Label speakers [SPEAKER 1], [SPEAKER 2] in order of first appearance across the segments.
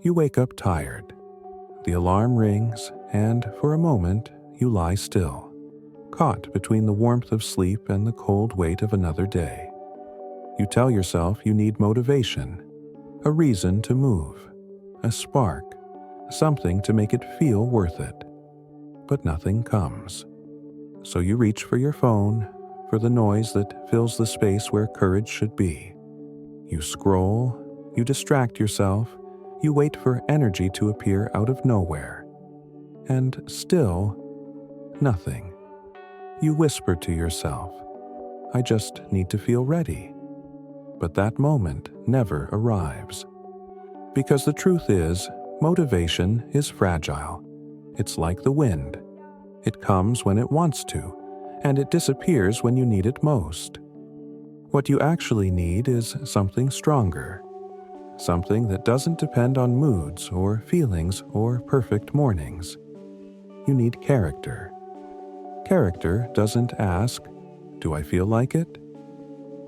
[SPEAKER 1] You wake up tired. The alarm rings, and for a moment you lie still, caught between the warmth of sleep and the cold weight of another day. You tell yourself you need motivation, a reason to move, a spark, something to make it feel worth it. But nothing comes. So you reach for your phone, for the noise that fills the space where courage should be. You scroll, you distract yourself, you wait for energy to appear out of nowhere. And still, nothing. You whisper to yourself, I just need to feel ready. But that moment never arrives. Because the truth is, motivation is fragile. It's like the wind. It comes when it wants to, and it disappears when you need it most. What you actually need is something stronger. Something that doesn't depend on moods or feelings or perfect mornings. You need character. Character doesn't ask, do I feel like it?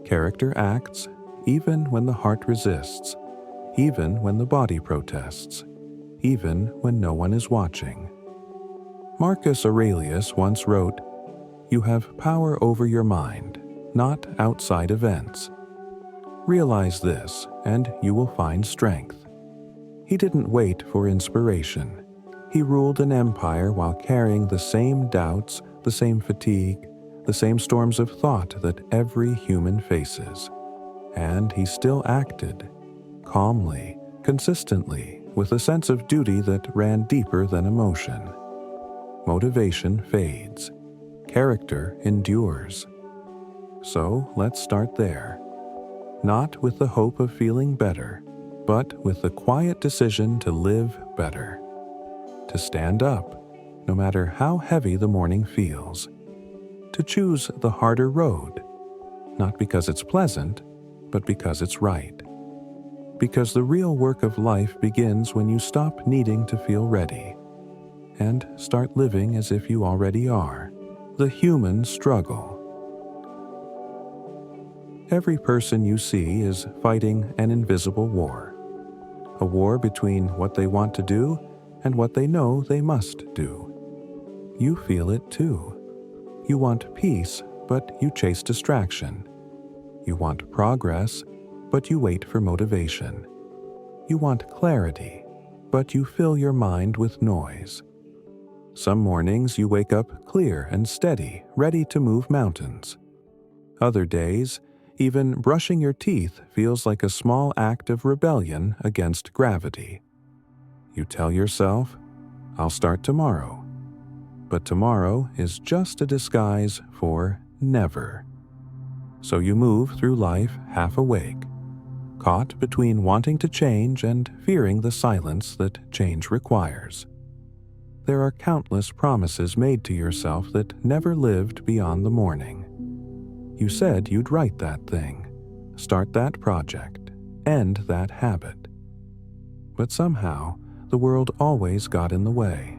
[SPEAKER 1] Character acts even when the heart resists, even when the body protests, even when no one is watching. Marcus Aurelius once wrote, "You have power over your mind, not outside events. Realize this, and you will find strength." He didn't wait for inspiration. He ruled an empire while carrying the same doubts, the same fatigue, the same storms of thought that every human faces. And he still acted, calmly, consistently, with a sense of duty that ran deeper than emotion. Motivation fades. Character endures. So let's start there. Not with the hope of feeling better, but with the quiet decision to live better. To stand up, no matter how heavy the morning feels. To choose the harder road, not because it's pleasant, but because it's right. Because the real work of life begins when you stop needing to feel ready and start living as if you already are. The human struggle. Every person you see is fighting an invisible war. A war between what they want to do and what they know they must do. You feel it too. You want peace, but you chase distraction. You want progress, but you wait for motivation. You want clarity, but you fill your mind with noise. Some mornings you wake up clear and steady, ready to move mountains. Other days, even brushing your teeth feels like a small act of rebellion against gravity. You tell yourself, I'll start tomorrow. But tomorrow is just a disguise for never. So you move through life half awake, caught between wanting to change and fearing the silence that change requires. There are countless promises made to yourself that never lived beyond the morning. You said you'd write that thing, start that project, end that habit. But somehow, the world always got in the way.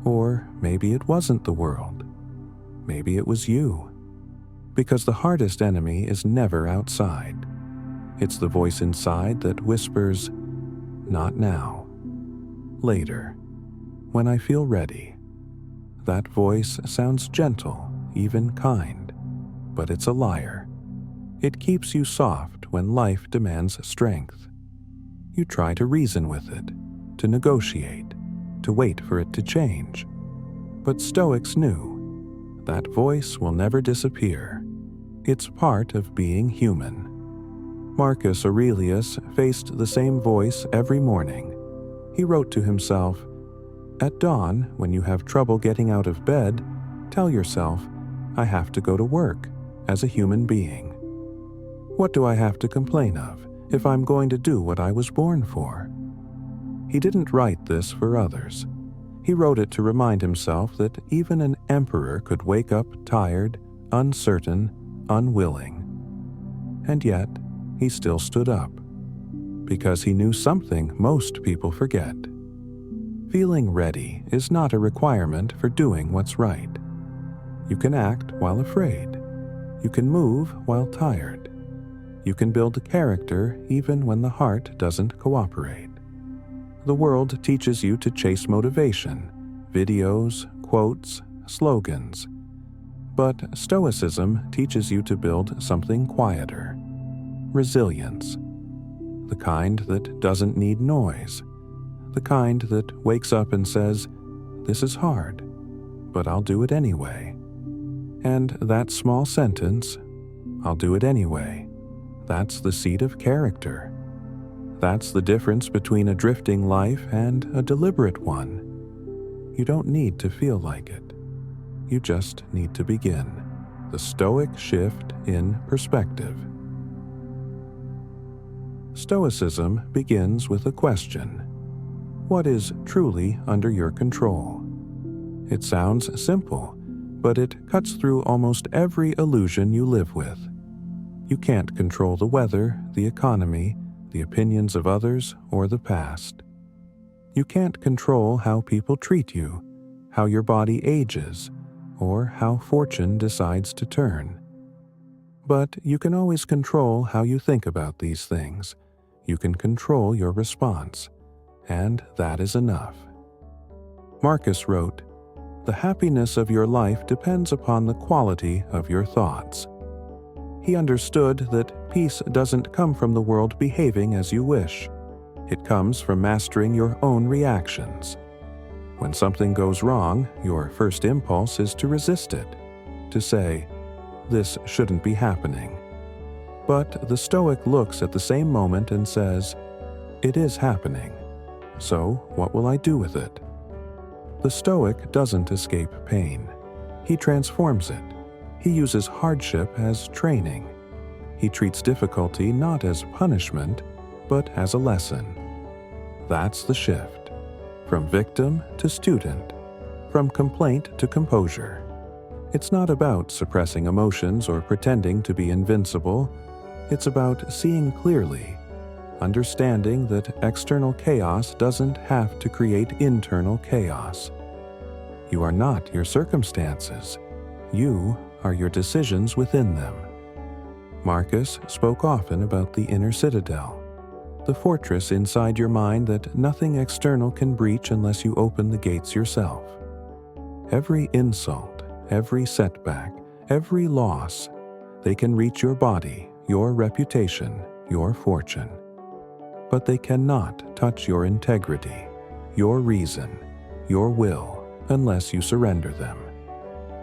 [SPEAKER 1] Or maybe it wasn't the world. Maybe it was you. Because the hardest enemy is never outside. It's the voice inside that whispers, not now. Later, when I feel ready. That voice sounds gentle, even kind, but it's a liar. It keeps you soft when life demands strength. You try to reason with it, to negotiate, to wait for it to change. But Stoics knew that voice will never disappear. It's part of being human. Marcus Aurelius faced the same voice every morning. He wrote to himself, "At dawn, when you have trouble getting out of bed, tell yourself, I have to go to work as a human being. What do I have to complain of if I'm going to do what I was born for?" He didn't write this for others. He wrote it to remind himself that even an emperor could wake up tired, uncertain, unwilling. And yet, he still stood up, because he knew something most people forget. Feeling ready is not a requirement for doing what's right. You can act while afraid. You can move while tired. You can build character even when the heart doesn't cooperate. The world teaches you to chase motivation, videos, quotes, slogans. But Stoicism teaches you to build something quieter. Resilience. The kind that doesn't need noise. The kind that wakes up and says, "This is hard, but I'll do it anyway." And that small sentence, "I'll do it anyway," that's the seed of character. That's the difference between a drifting life and a deliberate one. You don't need to feel like it. You just need to begin. The Stoic shift in perspective. Stoicism begins with a question. What is truly under your control? It sounds simple, but it cuts through almost every illusion you live with. You can't control the weather, the economy, the opinions of others, or the past. You can't control how people treat you, how your body ages, or how fortune decides to turn. But you can always control how you think about these things. You can control your response, and that is enough. Marcus wrote, "The happiness of your life depends upon the quality of your thoughts." He understood that peace doesn't come from the world behaving as you wish. It comes from mastering your own reactions. When something goes wrong, your first impulse is to resist it, to say, "This shouldn't be happening." But the Stoic looks at the same moment and says, "It is happening. So what will I do with it?" The Stoic doesn't escape pain. He transforms it. He uses hardship as training. He treats difficulty not as punishment, but as a lesson. That's the shift. From victim to student. From complaint to composure. It's not about suppressing emotions or pretending to be invincible. It's about seeing clearly, understanding that external chaos doesn't have to create internal chaos. You are not your circumstances. You are your decisions within them. Marcus spoke often about the inner citadel, the fortress inside your mind that nothing external can breach unless you open the gates yourself. Every insult, every setback, every loss, they can reach your body, your reputation, your fortune. But they cannot touch your integrity, your reason, your will, unless you surrender them.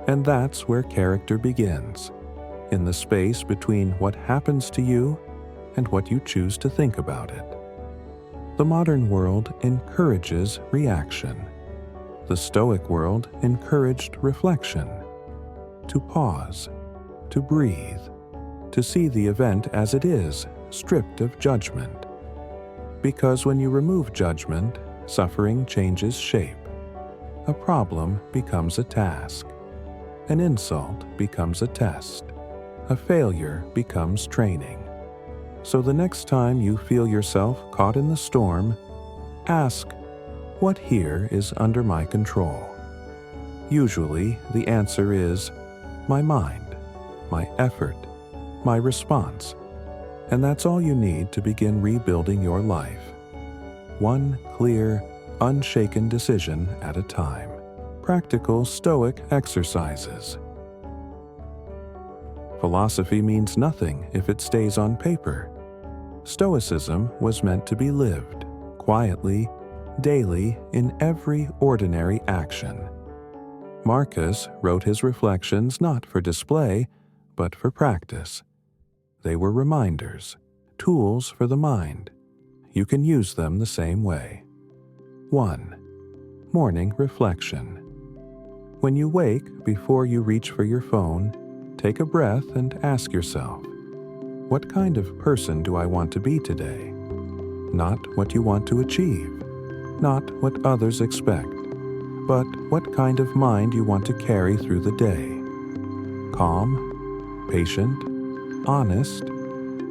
[SPEAKER 1] And that's where character begins, in the space between what happens to you and what you choose to think about it. The modern world encourages reaction. The Stoic world encouraged reflection. To pause, to breathe, to see the event as it is, stripped of judgment. Because when you remove judgment, suffering changes shape. A problem becomes a task. An insult becomes a test. A failure becomes training. So the next time you feel yourself caught in the storm, ask, what here is under my control? Usually, the answer is my mind, my effort, my response. And that's all you need to begin rebuilding your life. One clear, unshaken decision at a time. Practical Stoic exercises. Philosophy means nothing if it stays on paper. Stoicism was meant to be lived, quietly, daily, in every ordinary action. Marcus wrote his reflections not for display, but for practice. They were reminders, tools for the mind. You can use them the same way. 1. Morning reflection. When you wake, before you reach for your phone, take a breath and ask yourself, what kind of person do I want to be today? Not what you want to achieve, not what others expect, but what kind of mind you want to carry through the day. Calm, patient, honest.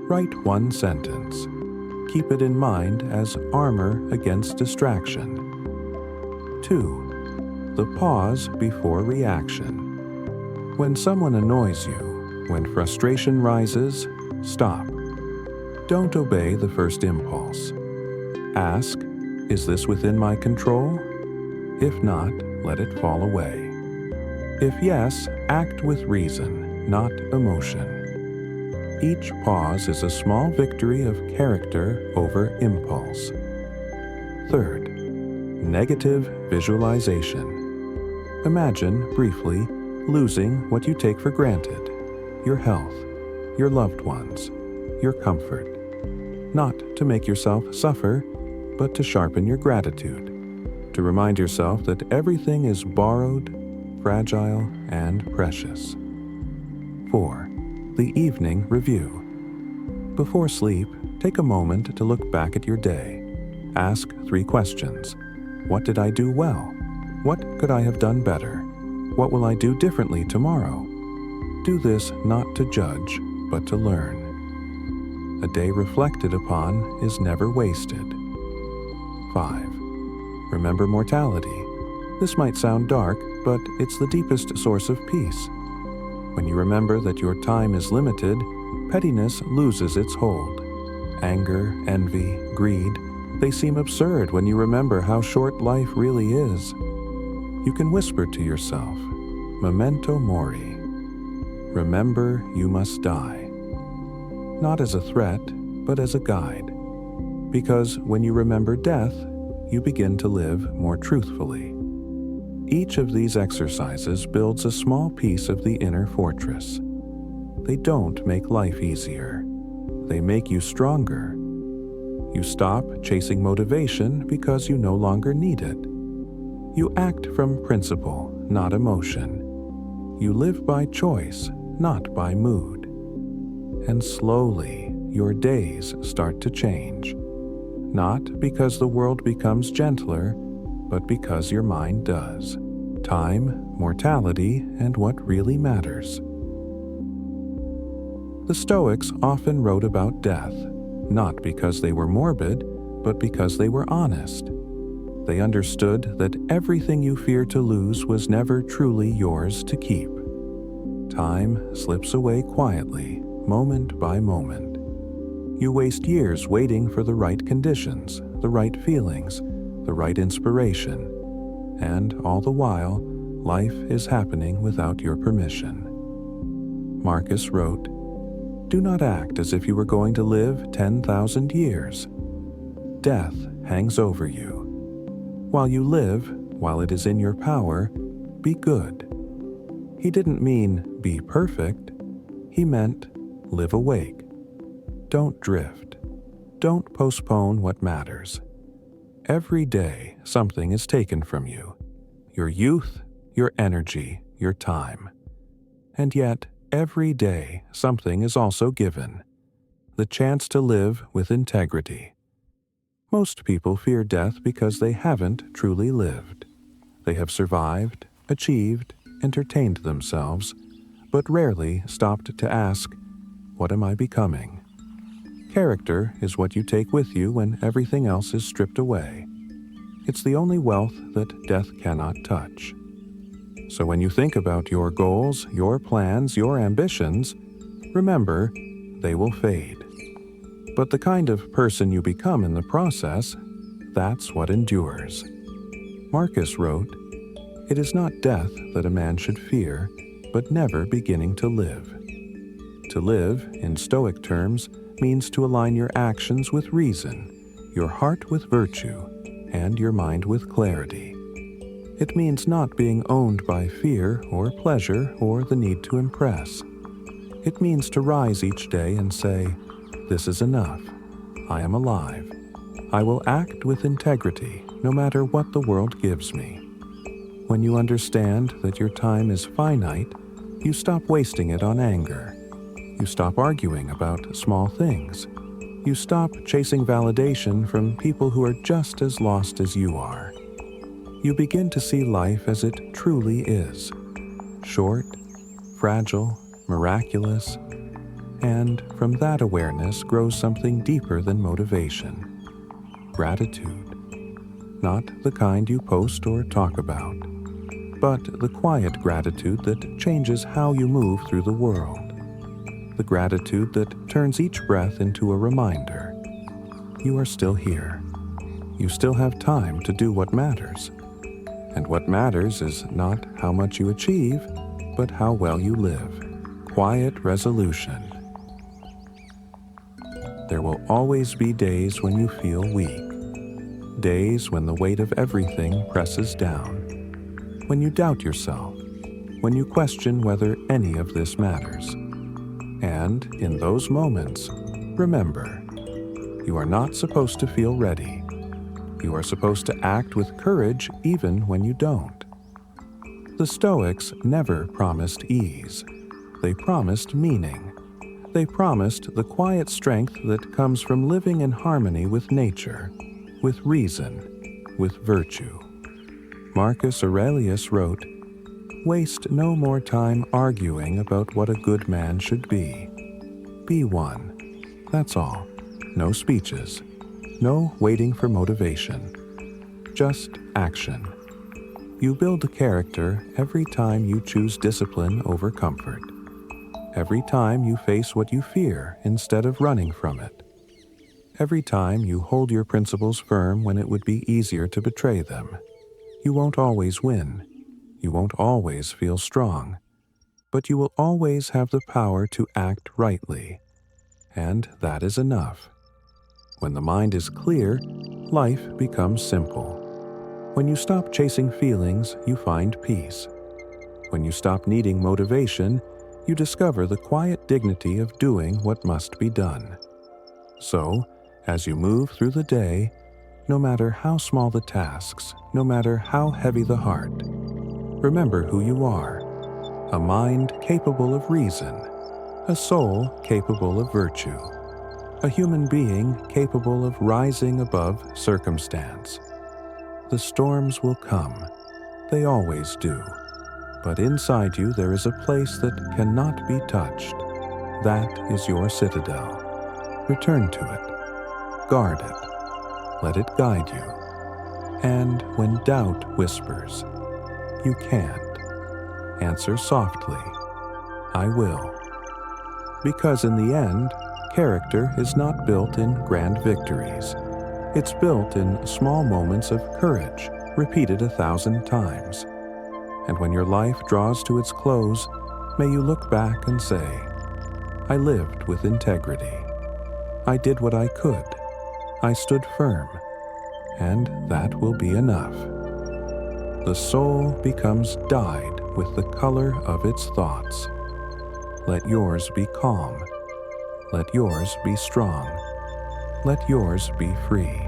[SPEAKER 1] Write one sentence. Keep it in mind as armor against distraction. 2. The pause before reaction. When someone annoys you, when frustration rises, stop. Don't obey the first impulse. Ask, Is this within my control? If not, let it fall away. If yes, act with reason, not emotion. Each pause is a small victory of character over impulse. Third, negative visualization. Imagine, briefly, losing what you take for granted: your health, your loved ones, your comfort. Not to make yourself suffer, but to sharpen your gratitude, to remind yourself that everything is borrowed, fragile, and precious. 4. The evening review. Before sleep, take a moment to look back at your day. Ask 3 questions. What did I do well? What could I have done better? What will I do differently tomorrow? Do this not to judge, but to learn. A day reflected upon is never wasted. 5. Remember mortality. This might sound dark, but it's the deepest source of peace. When you remember that your time is limited, pettiness loses its hold. Anger, envy, greed, they seem absurd when you remember how short life really is. You can whisper to yourself, memento mori. Remember you must die. Not as a threat, but as a guide. Because when you remember death, you begin to live more truthfully. Each of these exercises builds a small piece of the inner fortress. They don't make life easier. They make you stronger. You stop chasing motivation because you no longer need it. You act from principle, not emotion. You live by choice, not by mood. And slowly, your days start to change. Not because the world becomes gentler, but because your mind does. Time, mortality, and what really matters. The Stoics often wrote about death, not because they were morbid, but because they were honest. They understood that everything you fear to lose was never truly yours to keep. Time slips away quietly, moment by moment. You waste years waiting for the right conditions, the right feelings, the right inspiration, and all the while, life is happening without your permission. Marcus wrote, "Do not act as if you were going to live 10,000 years. Death hangs over you. While you live, while it is in your power, be good." He didn't mean be perfect. He meant live awake. Don't drift. Don't postpone what matters. Every day, something is taken from you. Your youth, your energy, your time. And yet, every day, something is also given. The chance to live with integrity. Most people fear death because they haven't truly lived. They have survived, achieved, entertained themselves, but rarely stopped to ask, what am I becoming? Character is what you take with you when everything else is stripped away. It's the only wealth that death cannot touch. So when you think about your goals, your plans, your ambitions, remember, they will fade. But the kind of person you become in the process, that's what endures. Marcus wrote, "It is not death that a man should fear, but never beginning to live." To live, in Stoic terms, means to align your actions with reason, your heart with virtue, and your mind with clarity. It means not being owned by fear or pleasure or the need to impress. It means to rise each day and say, "This is enough. I am alive. I will act with integrity, no matter what the world gives me." When you understand that your time is finite, you stop wasting it on anger. You stop arguing about small things. You stop chasing validation from people who are just as lost as you are. You begin to see life as it truly is. Short, fragile, miraculous, and from that awareness grows something deeper than motivation. Gratitude. Not the kind you post or talk about, but the quiet gratitude that changes how you move through the world. The gratitude that turns each breath into a reminder. You are still here. You still have time to do what matters. And what matters is not how much you achieve, but how well you live. Quiet resolution. There will always be days when you feel weak. Days when the weight of everything presses down. When you doubt yourself. When you question whether any of this matters. And in those moments, remember, you are not supposed to feel ready. You are supposed to act with courage even when you don't. The Stoics never promised ease. They promised meaning. They promised the quiet strength that comes from living in harmony with nature, with reason, with virtue. Marcus Aurelius wrote, "Waste no more time arguing about what a good man should be. Be one. That's all. No speeches. No waiting for motivation. Just action. You build a character every time you choose discipline over comfort. Every time you face what you fear instead of running from it. Every time you hold your principles firm when it would be easier to betray them. You won't always win. You won't always feel strong. But you will always have the power to act rightly. And that is enough. When the mind is clear, life becomes simple. When you stop chasing feelings, you find peace. When you stop needing motivation, you discover the quiet dignity of doing what must be done. So, as you move through the day, no matter how small the tasks, no matter how heavy the heart, remember who you are. A mind capable of reason, a soul capable of virtue, a human being capable of rising above circumstance. The storms will come. They always do. But inside you there is a place that cannot be touched. That is your citadel. Return to it. Guard it. Let it guide you. And when doubt whispers, "You can't," answer softly, "I will." Because in the end, character is not built in grand victories. It's built in small moments of courage, repeated 1,000 times. And when your life draws to its close, may you look back and say, "I lived with integrity. I did what I could. I stood firm." And that will be enough. The soul becomes dyed with the color of its thoughts. Let yours be calm. Let yours be strong. Let yours be free.